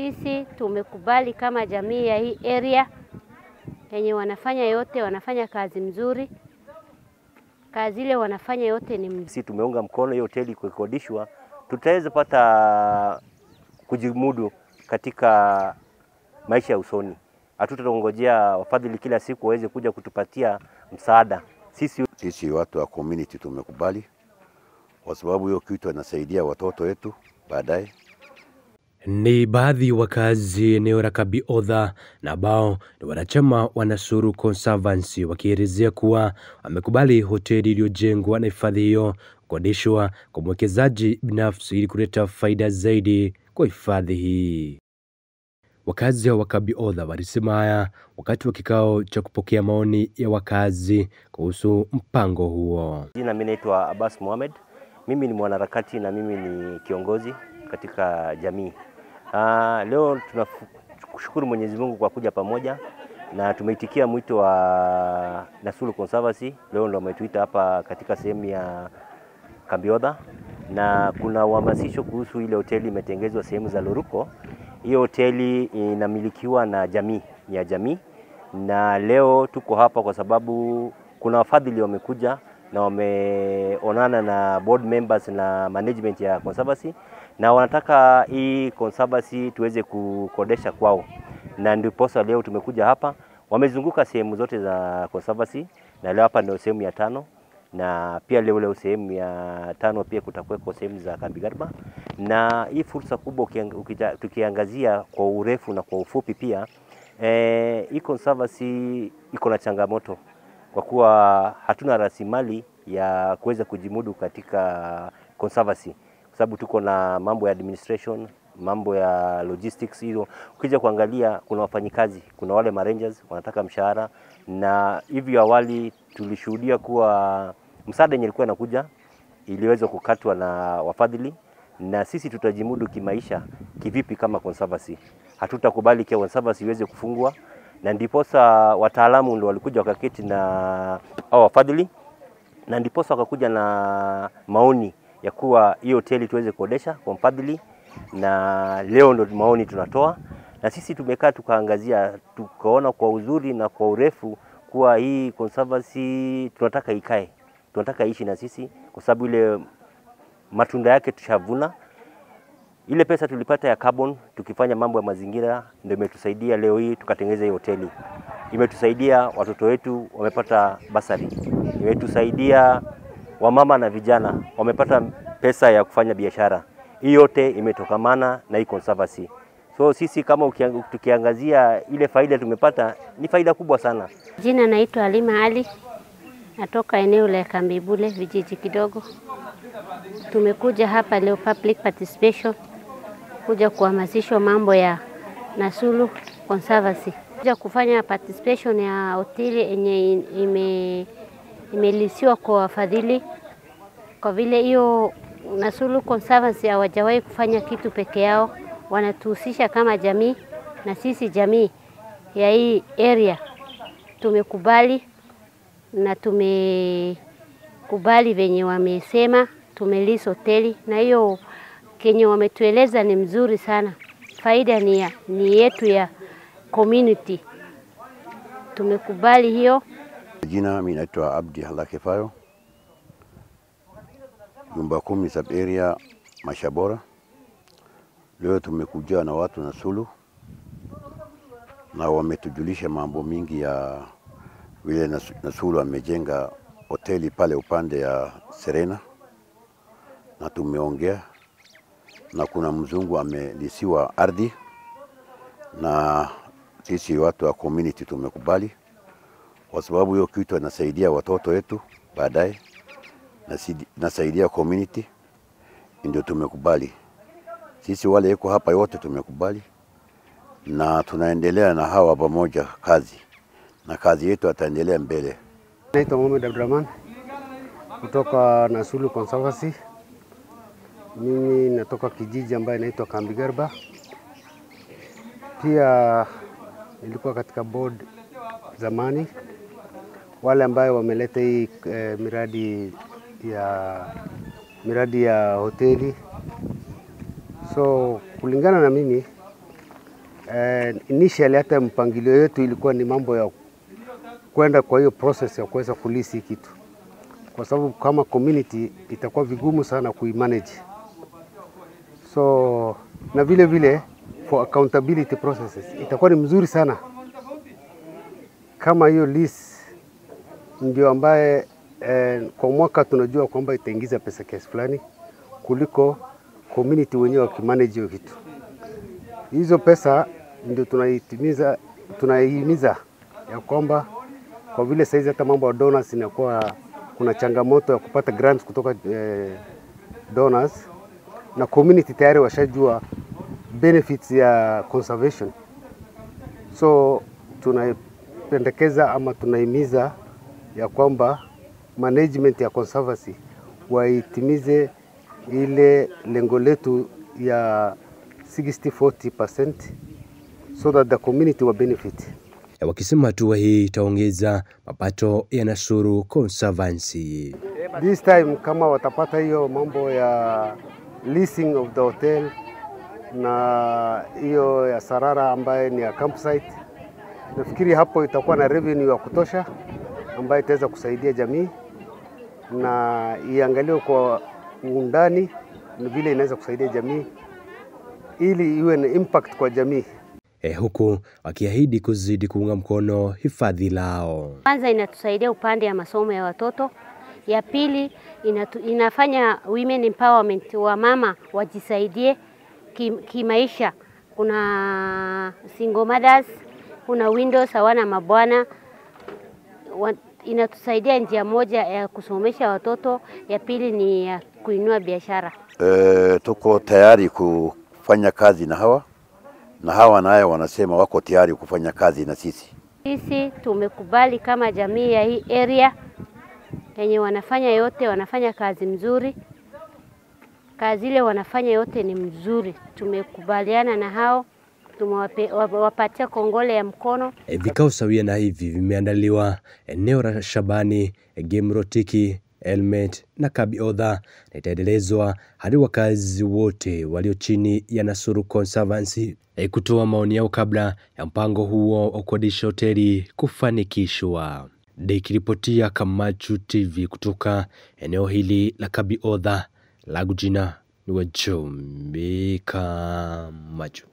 Sisi tumekubali kama jamii ya hii area yenye wanafanya yote, wanafanya kazi mzuri. Kazi ile wanafanya yote ni mzuri. Sisi tumeunga mkono hiyo hoteli kukodishwa, tutaweza pata kujimudu katika maisha ya usoni. Hatutangojea wafadhili kila siku waweze kuja kutupatia msaada. Sisi watu wa community tumekubali kwa sababu hiyo kitu inasaidia watoto wetu baadaye. Ni baadhi wakazi eneo la Kabiodha na ambao ni wanachama wa Nasuru Conservancy wakielezea kuwa wamekubali hoteli iliyojengwa na hifadhi hiyo kukodishwa kwa mwekezaji binafsi ili kuleta faida zaidi kwa hifadhi hii. Wakazi wa Kabiodha walisema haya wakati wa kikao cha kupokea maoni ya wakazi kuhusu mpango huo. Jina mimi naitwa Abbas Mohamed. Mimi ni mwanaharakati na mimi ni kiongozi katika jamii. Leo tunashukuru Mwenyezi Mungu kwa kuja pamoja na tumeitikia mwito wa Nasuru Conservancy. Leo ndio wametuita hapa katika sehemu ya Kabiodha na kuna uhamasisho kuhusu ile hoteli imetengezwa sehemu za Loruko. Hiyo hoteli inamilikiwa na jamii, ya jamii, na leo tuko hapa kwa sababu kuna wafadhili wamekuja na wameonana na board members na management ya Conservancy na wanataka hii Conservancy tuweze kukodesha kwao, na ndiposa leo tumekuja hapa. Wamezunguka sehemu zote za Conservancy na leo hapa ndio sehemu ya 5, na pia leo sehemu ya 5 pia kutakuwa sehemu za Kambigarba. Na hii fursa kubwa tukiangazia kwa urefu na kwa ufupi pia, hii Conservancy iko na changamoto kwa kuwa hatuna rasilimali ya kuweza kujimudu katika Conservancy, kwa sababu tuko na mambo ya administration, mambo ya logistics hizo. Ukija kuangalia kuna wafanyikazi, kuna wale rangers wanataka mshahara, na hivi awali tulishuhudia kuwa msaada yenye ilikuwa inakuja iliweza kukatwa na wafadhili, na sisi tutajimudu kimaisha kivipi kama Conservancy? Hatutakubali kwa Conservancy iweze kufungwa, na ndiposa wataalamu ndio walikuja wakaketi na hao wafadhili, na ndiposa wakakuja na maoni ya kuwa hiyo hoteli tuweze kukodesha kwa mfadhili, na leo ndio maoni tunatoa. Na sisi tumekaa tukaangazia, tukaona kwa uzuri na kwa urefu kuwa hii Conservancy tunataka ikae, tunataka ishi na sisi, kwa sababu ile matunda yake tushavuna. Ile pesa tulipata ya carbon tukifanya mambo ya mazingira ndio imetusaidia leo hii tukatengeneza hii hoteli. Imetusaidia watoto wetu wamepata basari, imetusaidia wamama na vijana wamepata pesa ya kufanya biashara. Hii yote imetokamana na hii Conservancy. So sisi kama tukiangazia ile faida tumepata ni faida kubwa sana. Jina naitwa Halima Ali, natoka eneo la Kambibule, vijiji kidogo. Tumekuja hapa leo public participation kuja kuhamasishwa mambo ya Nasuru Conservancy. Kuja kufanya participation ya hoteli yenye imelisiwa kwa wafadhili, kwa vile hiyo Nasuru Conservancy hawajawahi kufanya kitu peke yao, wanatuhusisha kama jamii, na sisi jamii ya hii area tumekubali na tumekubali venye wamesema tumelisi hoteli, na hiyo kenye wametueleza ni mzuri sana. Faida ni yetu ya community. Tumekubali hiyo. Jina mimi naitwa Abdi Halakefayo. Nyumba 10 sub area Mashabora. Leo tumekuja na watu Nasuru na wametujulisha mambo mingi ya vile Nasuru amejenga hoteli pale upande ya Serena, na tumeongea na kuna mzungu amelisiwa ardhi, na sisi watu wa community tumekubali kwa sababu hiyo kitu inasaidia watoto wetu baadaye, nasaidia community, ndio tumekubali. Sisi wale yuko hapa yote tumekubali, na tunaendelea na hawa pamoja kazi, na kazi yetu ataendelea mbele. Naitwa Mohamed Abdurrahman kutoka Nasuru Conservancy. Mimi natoka kijiji ambaye inaitwa Kambigarba. Pia nilikuwa katika board zamani. Wale ambao wameleta hii miradi ya hoteli. So kulingana na mimi initially hata mpangilio yetu ilikuwa ni mambo ya kwenda kwa hiyo process ya kuweza kulisi kitu, kwa sababu kama community itakuwa vigumu sana kuimanage. So na vile vile for accountability processes itakuwa ni mzuri sana kama hiyo lease ndio ambaye kwa mwaka tunajua kwamba itaingiza pesa kiasi fulani kuliko community wenyewe wakimanage hiyo kitu. Hizo pesa ndio tunaihimiza ya kwamba kwa vile saizi hata mambo ya donors inakuwa kuna changamoto ya kupata grants kutoka donors, na community tayari washajua benefits ya conservation. So tunapendekeza ama tunahimiza ya kwamba management ya conservancy waitimize ile lengo letu ya 60-40% so that the community will benefit. Wakisema hatua hii itaongeza mapato ya Nasuru Conservancy. This time kama watapata hiyo mambo ya leasing of the hotel na hiyo ya Sarara ambaye ni ya campsite, nafikiri hapo itakuwa na revenue ya kutosha ambayo itaweza kusaidia jamii na iangaliwe kwa undani na vile inaweza kusaidia jamii ili iwe na impact kwa jamii. Huku wakiahidi kuzidi kuunga mkono hifadhi lao. Kwanza inatusaidia upande ya masomo ya watoto. Ya pili inafanya women empowerment, wa mama wajisaidie kimaisha. Kuna single mothers, kuna widows hawana mabwana. Inatusaidia njia moja ya kusomesha watoto, ya pili ni ya kuinua biashara. Tuko tayari kufanya kazi na hawa nayo wanasema wako tayari kufanya kazi na sisi. Sisi tumekubali kama jamii ya hii area yenye wanafanya kazi mzuri. Kazi ile wanafanya yote ni mzuri. Tumekubaliana na hao, tumewapatia kongole ya mkono. Vikao sawia na hivi vimeandaliwa eneo la Shabani, Gemrotiki, Elmet na Kabiodha, na itaendelezwa hadi wakazi wote walio chini ya Nasuru Conservancy kutoa maoni yao kabla ya mpango huo wa kukodisha hoteli kufanikishwa. Nikiripotia Kamachu TV kutoka eneo hili la Kabiodha, langu jina ni Wajombe Kamachu.